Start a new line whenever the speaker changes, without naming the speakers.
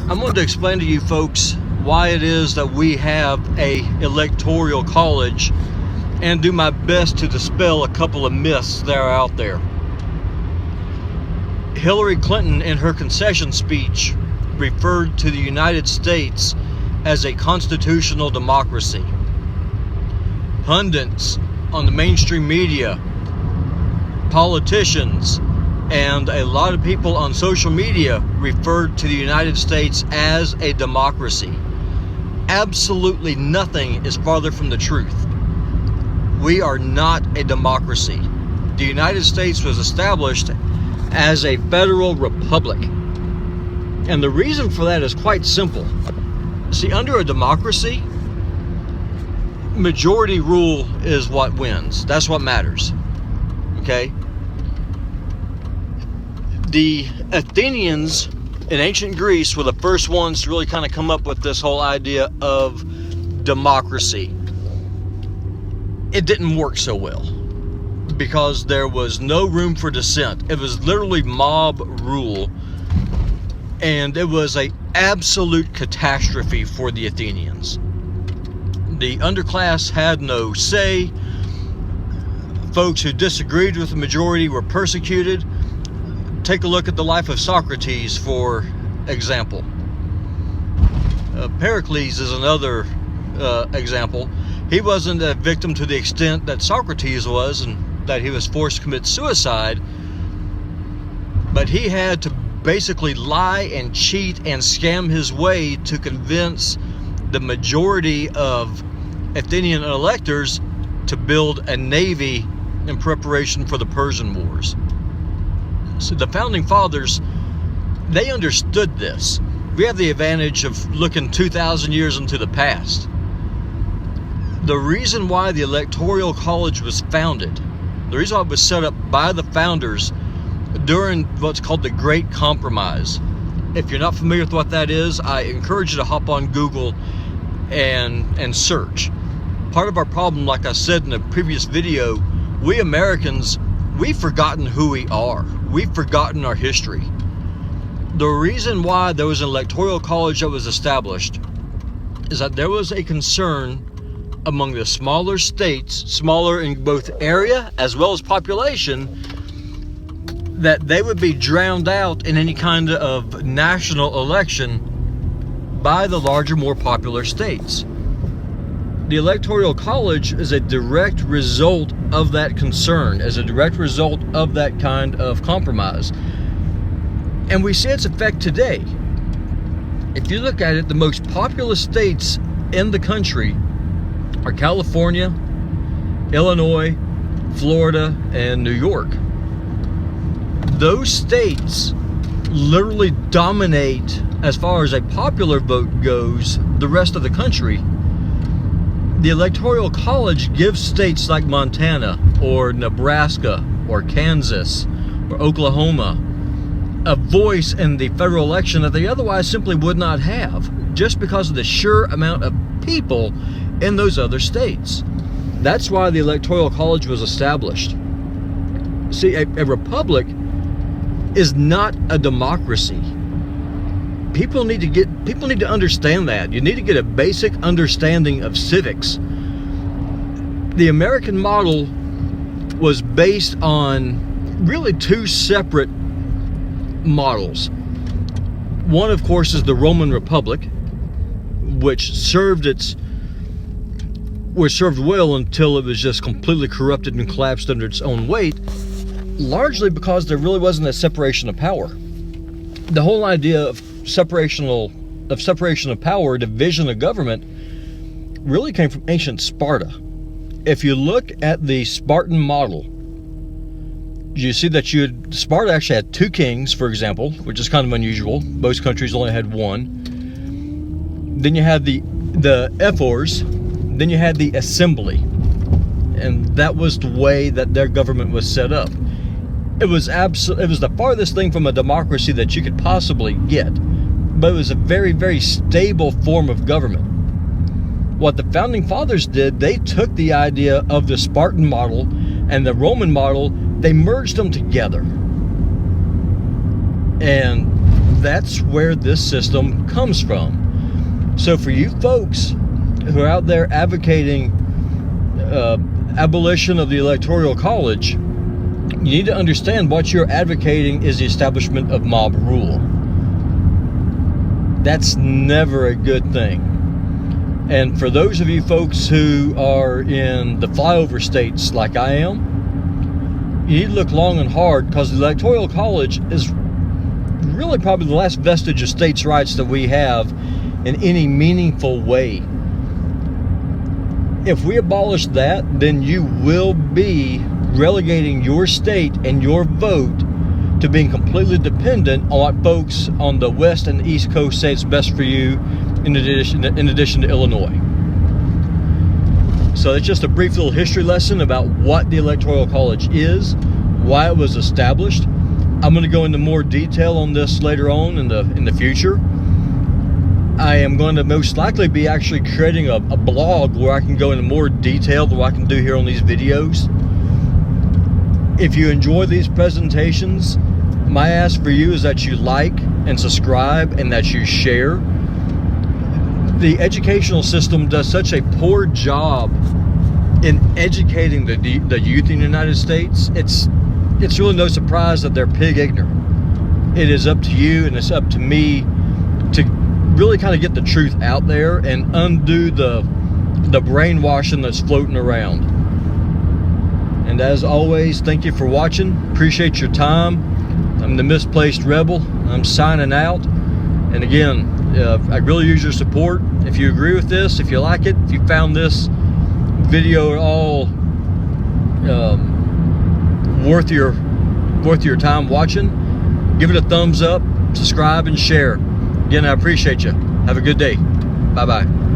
I'm going to explain to you folks why it is that we have a electoral college and do my best to dispel a couple of myths that are out there. Hillary Clinton, in her concession speech, referred to the United States as a constitutional democracy. Pundits on the mainstream media, politicians, and a lot of people on social media referred to the United States as a democracy. Absolutely nothing is farther from the truth. We are not a democracy. The United States was established as a federal republic. And the reason for that is quite simple. See, under a democracy, majority rule is what wins. That's what matters. Okay? The Athenians in ancient Greece were the first ones to really kind of come up with this whole idea of democracy. It didn't work so well because there was no room for dissent. It was literally mob rule, and it was an absolute catastrophe for the Athenians. The underclass had no say. Folks who disagreed with the majority were persecuted. Take a look at the life of Socrates, for example. Pericles is another example. He wasn't a victim to the extent that Socrates was, and that he was forced to commit suicide, but he had to basically lie and cheat and scam his way to convince the majority of Athenian electors to build a navy in preparation for the Persian Wars. So the founding fathers, they understood this. We have the advantage of looking 2,000 years into the past. The reason why the Electoral College was founded, the reason why it was set up by the founders during what's called the Great Compromise. If you're not familiar with what that is, I encourage you to hop on Google and search. Part of our problem, like I said in a previous video, we Americans, we've forgotten who we are. We've forgotten our history. The reason why there was an electoral college that was established is that there was a concern among the smaller states, smaller in both area as well as population, that they would be drowned out in any kind of national election by the larger, more popular states. The Electoral College is a direct result of that concern, as a direct result of that kind of compromise. And we see its effect today. If you look at it, the most populous states in the country are California, Illinois, Florida, and New York. Those states literally dominate, as far as a popular vote goes, the rest of the country. The Electoral College gives states like Montana or Nebraska or Kansas or Oklahoma a voice in the federal election that they otherwise simply would not have, just because of the sheer amount of people in those other states. That's why the Electoral College was established. See, a republic is not a democracy. People need to understand that. You need to get a basic understanding of civics. The American model was based on really two separate models. One, of course, is the Roman Republic, which served well until it was just completely corrupted and collapsed under its own weight, largely because there really wasn't a separation of power. The whole idea of separation of power, division of government, really came from ancient Sparta. If you look at the Spartan model, you see that Sparta actually had two kings, for example, which is kind of unusual. Most countries only had one. Then you had the ephors. Then you had the assembly, and that was the way that their government was set up. It was the farthest thing from a democracy that you could possibly get, but it was a very, very stable form of government. What the founding fathers did, they took the idea of the Spartan model and the Roman model, they merged them together. And that's where this system comes from. So for you folks who are out there advocating abolition of the Electoral College, you need to understand what you're advocating is the establishment of mob rule. That's never a good thing. And for those of you folks who are in the flyover states like I am, you need to look long and hard, because the Electoral College is really probably the last vestige of states' rights that we have in any meaningful way. If we abolish that, then you will be relegating your state and your vote to being completely dependent on what folks on the West and the East Coast say it's best for you, in addition to Illinois. So it's just a brief little history lesson about what the Electoral College is, why it was established. I'm going to go into more detail on this later on in the future. I am going to most likely be actually creating a blog where I can go into more detail than what I can do here on these videos. If you enjoy these presentations, my ask for you is that you like and subscribe and that you share. The educational system does such a poor job in educating the youth in the United States. It's really no surprise that they're pig ignorant. It is up to you and it's up to me to really kind of get the truth out there and undo the brainwashing that's floating around. And as always, thank you for watching. Appreciate your time. I'm the Misplaced Rebel. I'm signing out. And again, I really use your support. If you agree with this, if you like it, if you found this video at all worth your time watching, give it a thumbs up, subscribe, and share. Again, I appreciate you. Have a good day. Bye-bye.